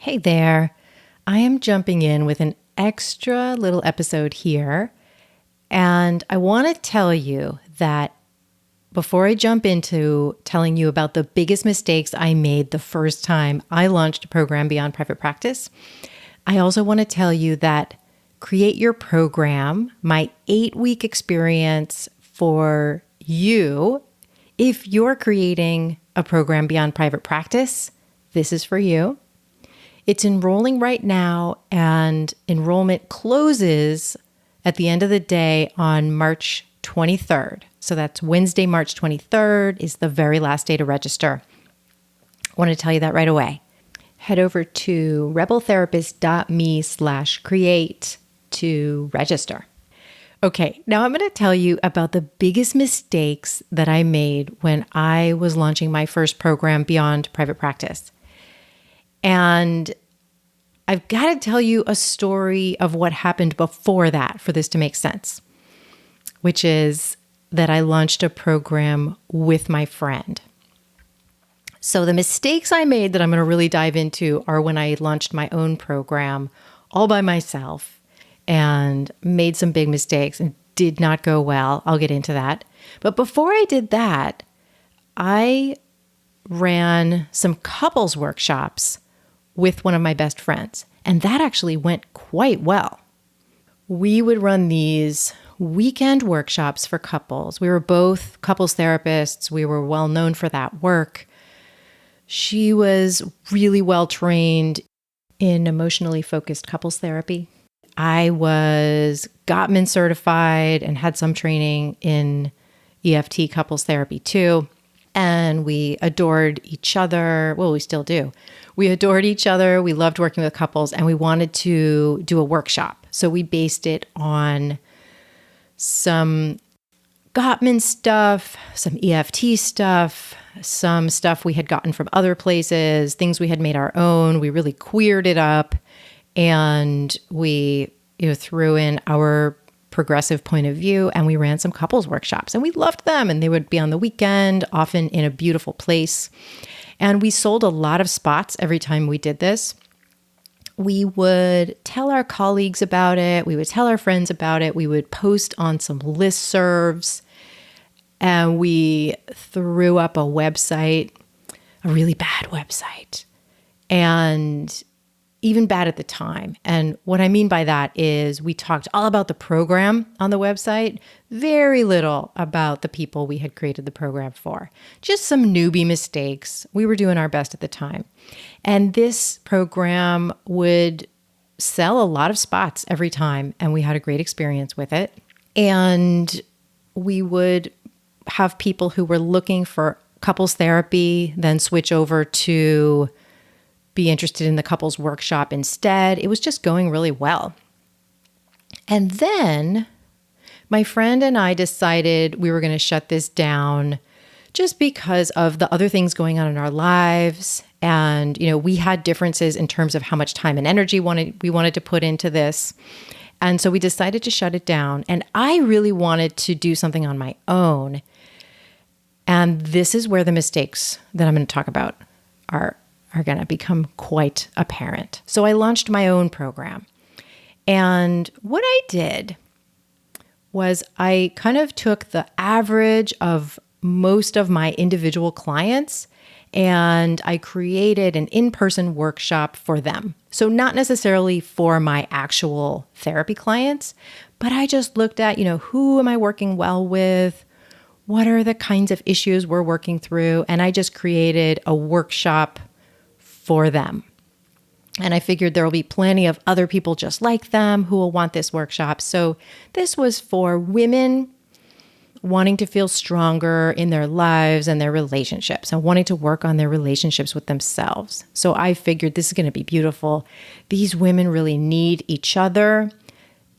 Hey there. I am jumping in with an extra little episode here. And I want to tell you that before I jump into telling you about the biggest mistakes I made the first time I launched a program beyond private practice, I also want to tell you that Create Your Program, my 8-week experience for you, if you're creating a program beyond private practice, this is for you. It's enrolling right now, and enrollment closes at the end of the day on March 23rd. So that's Wednesday, March 23rd is the very last day to register. I want to tell you that right away. Head over to rebeltherapist.me/create to register. Okay, now I'm going to tell you about the biggest mistakes that I made when I was launching my first program beyond private practice. And I've got to tell you a story of what happened before that for this to make sense, which is that I launched a program with my friend. So the mistakes I made that I'm going to really dive into are when I launched my own program all by myself and made some big mistakes and did not go well. I'll get into that. But before I did that, I ran some couples workshops with one of my best friends, and that actually went quite well. We would run these weekend workshops for couples. We were both couples therapists. We were well known for that work. She was really well trained in emotionally focused couples therapy. I was Gottman certified and had some training in EFT couples therapy too. And we adored each other. Well, we still do. We adored each other. We loved working with couples, and we wanted to do a workshop. So we based it on some Gottman stuff, some EFT stuff, some stuff we had gotten from other places, things we had made our own. We really queered it up, and we threw in our progressive point of view, and we ran some couples workshops, and we loved them, and they would be on the weekend, often in a beautiful place. And we sold a lot of spots every time we did this. We would tell our colleagues about it. We would tell our friends about it. We would post on some listservs, and we threw up a website, a really bad website, and even bad at the time. And what I mean by that is we talked all about the program on the website, very little about the people we had created the program for. Just some newbie mistakes. We were doing our best at the time. And this program would sell a lot of spots every time, and we had a great experience with it. And we would have people who were looking for couples therapy then switch over to be interested in the couples workshop instead. It was just going really well. And then my friend and I decided we were going to shut this down just because of the other things going on in our lives. And, we had differences in terms of how much time and energy we wanted to put into this. And so we decided to shut it down. And I really wanted to do something on my own. And this is where the mistakes that I'm going to talk about are going to become quite apparent. So I launched my own program. And what I did was I kind of took the average of most of my individual clients, and I created an in-person workshop for them. So not necessarily for my actual therapy clients, but I just looked at, who am I working well with? What are the kinds of issues we're working through? And I just created a workshop for them. And I figured there will be plenty of other people just like them who will want this workshop. So this was for women wanting to feel stronger in their lives and their relationships and wanting to work on their relationships with themselves. So I figured this is going to be beautiful. These women really need each other.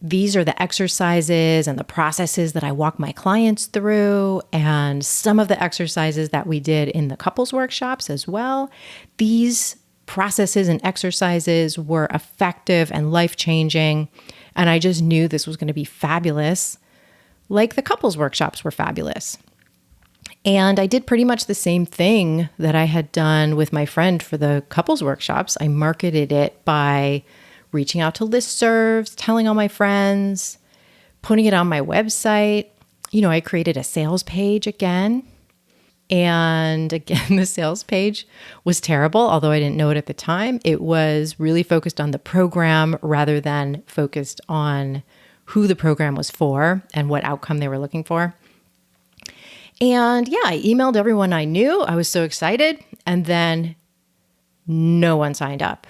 These are the exercises and the processes that I walk my clients through, and some of the exercises that we did in the couples workshops as well. These processes and exercises were effective and life-changing, and I just knew this was going to be fabulous, like the couples workshops were fabulous. And I did pretty much the same thing that I had done with my friend for the couples workshops. I marketed it by reaching out to listservs, telling all my friends, putting it on my website. I created a sales page again. And again, the sales page was terrible, although I didn't know it at the time. It was really focused on the program rather than focused on who the program was for and what outcome they were looking for. And yeah, I emailed everyone I knew. I was so excited. And then no one signed up.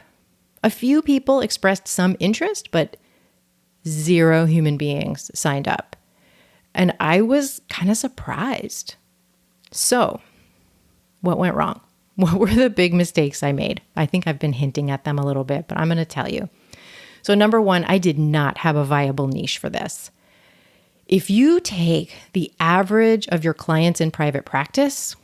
A few people expressed some interest, but 0 human beings signed up. And I was kind of surprised. So, what went wrong? What were the big mistakes I made? I think I've been hinting at them a little bit, but I'm going to tell you. So, number one, I did not have a viable niche for this. If you take the average of your clients in private practice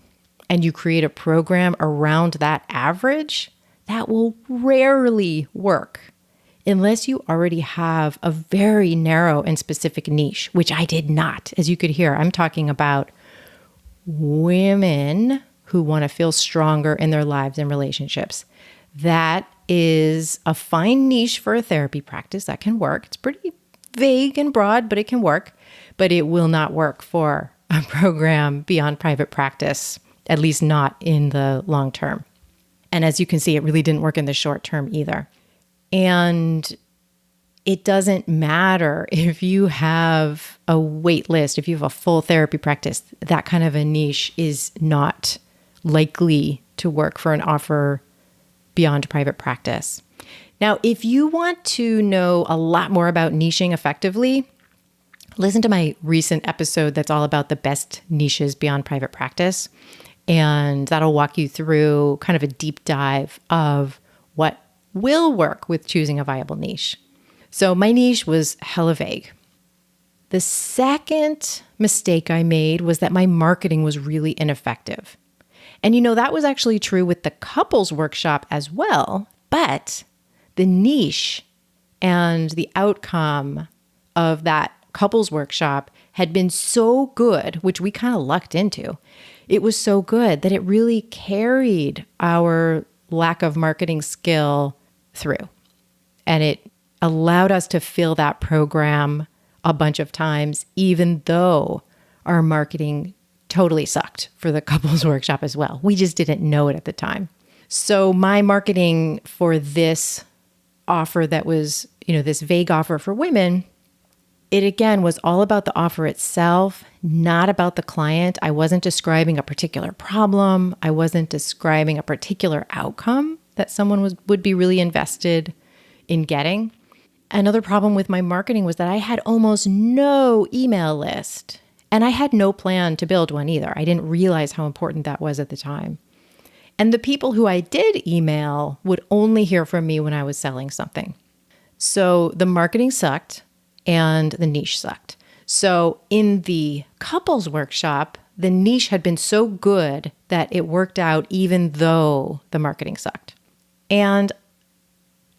and you create a program around that average, that will rarely work unless you already have a very narrow and specific niche, which I did not. As you could hear, I'm talking about women who want to feel stronger in their lives and relationships. That is a fine niche for a therapy practice. That can work. It's pretty vague and broad, but it can work. But it will not work for a program beyond private practice, at least not in the long term. And as you can see, it really didn't work in the short term either. And it doesn't matter if you have a wait list, if you have a full therapy practice, that kind of a niche is not likely to work for an offer beyond private practice. Now, if you want to know a lot more about niching effectively, listen to my recent episode that's all about the best niches beyond private practice. And that'll walk you through kind of a deep dive of what will work with choosing a viable niche. So my niche was hella vague. The second mistake I made was that my marketing was really ineffective. And that was actually true with the couples workshop as well, but the niche and the outcome of that couples workshop had been so good, which we kind of lucked into. It was so good that it really carried our lack of marketing skill through. And it allowed us to fill that program a bunch of times, even though our marketing totally sucked for the couples workshop as well. We just didn't know it at the time. So my marketing for this offer that was, this vague offer for women, it again was all about the offer itself, not about the client. I wasn't describing a particular problem. I wasn't describing a particular outcome that someone would be really invested in getting. Another problem with my marketing was that I had almost no email list, and I had no plan to build one either. I didn't realize how important that was at the time. And the people who I did email would only hear from me when I was selling something. So the marketing sucked and the niche sucked. So in the couples workshop, the niche had been so good that it worked out even though the marketing sucked. And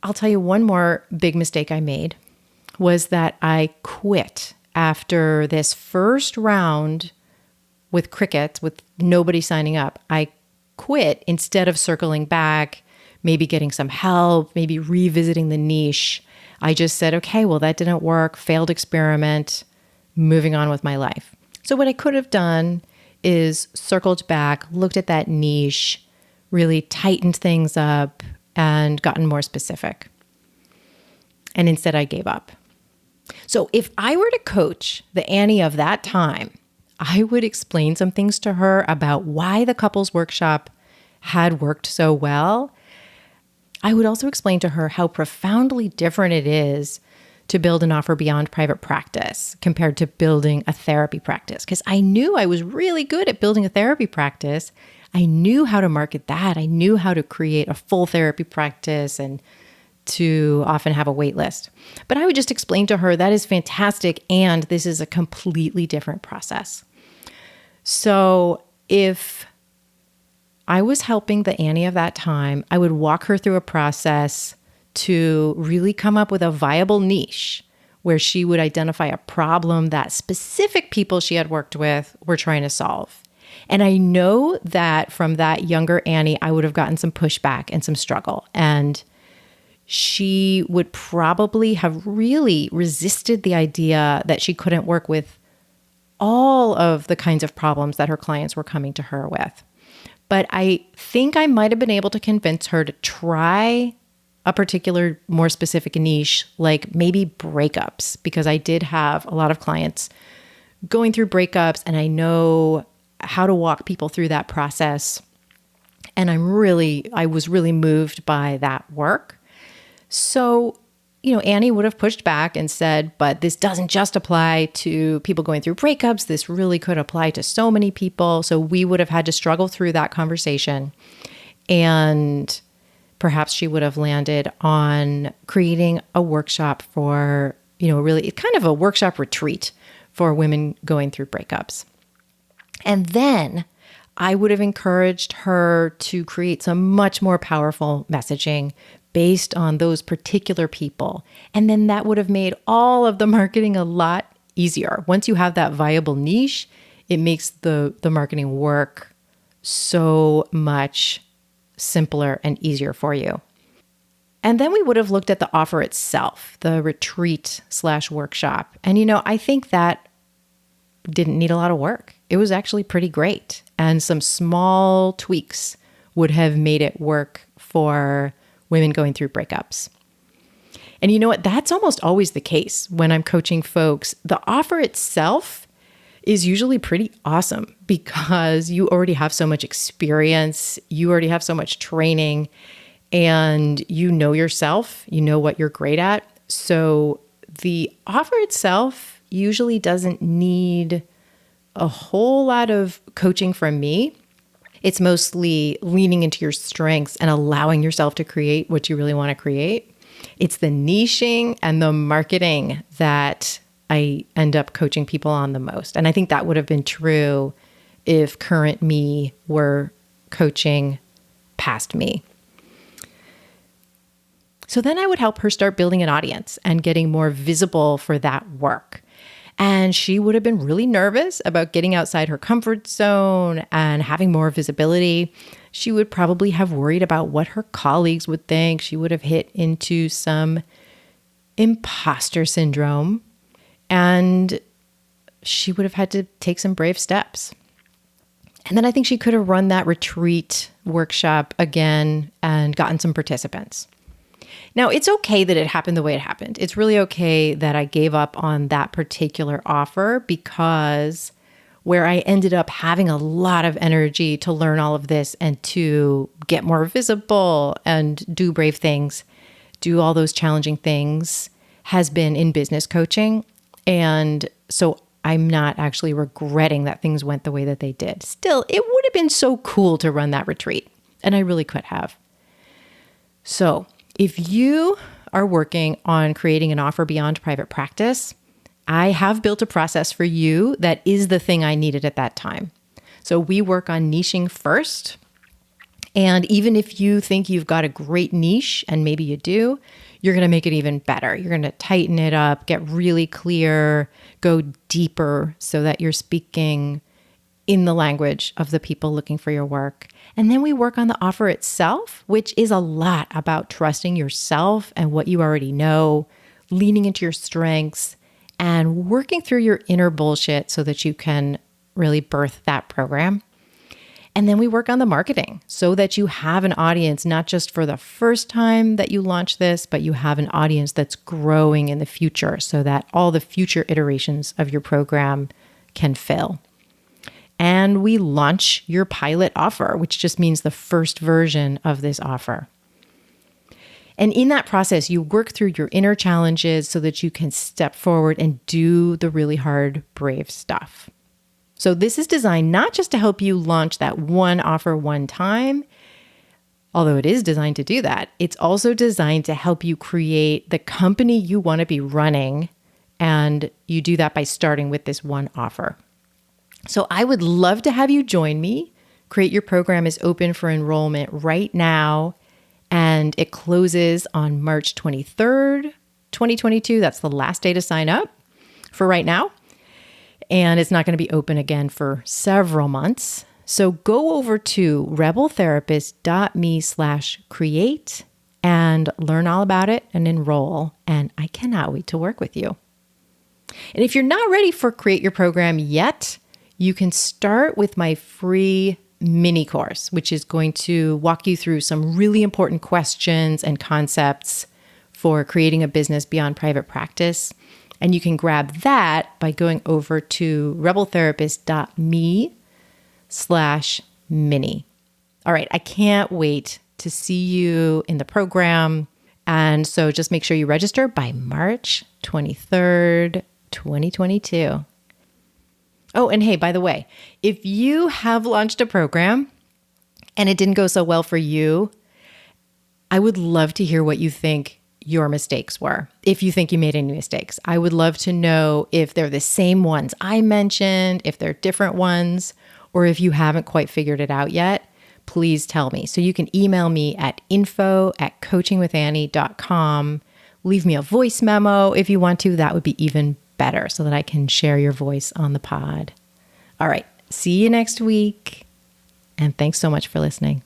I'll tell you one more big mistake I made was that I quit after this first round with crickets, with nobody signing up. I quit instead of circling back, maybe getting some help, maybe revisiting the niche. I just said, okay, well, that didn't work, failed experiment, moving on with my life. So what I could have done is circled back, looked at that niche, really tightened things up, and gotten more specific. And instead I gave up. So if I were to coach the Annie of that time, I would explain some things to her about why the couples workshop had worked so well. I would also explain to her how profoundly different it is to build an offer beyond private practice compared to building a therapy practice. Because I knew I was really good at building a therapy practice. I knew how to market that. I knew how to create a full therapy practice and to often have a wait list. But I would just explain to her that is fantastic and this is a completely different process. So if I was helping the Annie of that time, I would walk her through a process to really come up with a viable niche where she would identify a problem that specific people she had worked with were trying to solve. And I know that from that younger Annie, I would have gotten some pushback and some struggle. And she would probably have really resisted the idea that she couldn't work with all of the kinds of problems that her clients were coming to her with. But I think I might have been able to convince her to try a particular, more specific niche, like maybe breakups, because I did have a lot of clients going through breakups and I know how to walk people through that process. And I was really moved by that work. So, Annie would have pushed back and said, but this doesn't just apply to people going through breakups. This really could apply to so many people. So we would have had to struggle through that conversation. And perhaps she would have landed on creating a workshop for, really kind of a workshop retreat for women going through breakups. And then I would have encouraged her to create some much more powerful messaging based on those particular people. And then that would have made all of the marketing a lot easier. Once you have that viable niche, it makes the marketing work so much simpler and easier for you. And then we would have looked at the offer itself, the retreat/workshop. And I think that didn't need a lot of work. It was actually pretty great. And some small tweaks would have made it work for women going through breakups. And you know what? That's almost always the case when I'm coaching folks. The offer itself is usually pretty awesome because you already have so much experience, you already have so much training, and you know yourself, you know what you're great at. So the offer itself usually doesn't need a whole lot of coaching from me. It's mostly leaning into your strengths and allowing yourself to create what you really want to create. It's the niching and the marketing that I end up coaching people on the most. And I think that would have been true if current me were coaching past me. So then I would help her start building an audience and getting more visible for that work. And she would have been really nervous about getting outside her comfort zone and having more visibility. She would probably have worried about what her colleagues would think. She would have hit into some imposter syndrome. And she would have had to take some brave steps. And then I think she could have run that retreat workshop again and gotten some participants. Now, it's okay that it happened the way it happened. It's really okay that I gave up on that particular offer because where I ended up having a lot of energy to learn all of this and to get more visible and do brave things, do all those challenging things, has been in business coaching. And so I'm not actually regretting that things went the way that they did. Still, it would have been so cool to run that retreat, and I really could have. So if you are working on creating an offer beyond private practice, I have built a process for you that is the thing I needed at that time. So we work on niching first. And even if you think you've got a great niche, and maybe you do, you're going to make it even better. You're going to tighten it up, get really clear, go deeper so that you're speaking in the language of the people looking for your work. And then we work on the offer itself, which is a lot about trusting yourself and what you already know, leaning into your strengths, and working through your inner bullshit so that you can really birth that program. And then we work on the marketing so that you have an audience, not just for the first time that you launch this, but you have an audience that's growing in the future so that all the future iterations of your program can fill. And we launch your pilot offer, which just means the first version of this offer. And in that process, you work through your inner challenges so that you can step forward and do the really hard, brave stuff. So this is designed not just to help you launch that one offer one time, although it is designed to do that. It's also designed to help you create the company you want to be running. And you do that by starting with this one offer. So I would love to have you join me. Create Your Program is open for enrollment right now. And it closes on March 23rd, 2022. That's the last day to sign up for right now. And it's not going to be open again for several months. So go over to rebeltherapist.me/create and learn all about it and enroll. And I cannot wait to work with you. And if you're not ready for Create Your Program yet, you can start with my free mini course, which is going to walk you through some really important questions and concepts for creating a business beyond private practice. And you can grab that by going over to rebeltherapist.me/mini. All right, I can't wait to see you in the program. And so just make sure you register by March 23rd, 2022. Oh, and hey, by the way, if you have launched a program and it didn't go so well for you, I would love to hear what you think your mistakes were. If you think you made any mistakes, I would love to know if they're the same ones I mentioned, if they're different ones, or if you haven't quite figured it out yet, please tell me. So you can email me at info@coachingwithannie.com. Leave me a voice memo if you want to. That would be even better so that I can share your voice on the pod. All right. See you next week. And thanks so much for listening.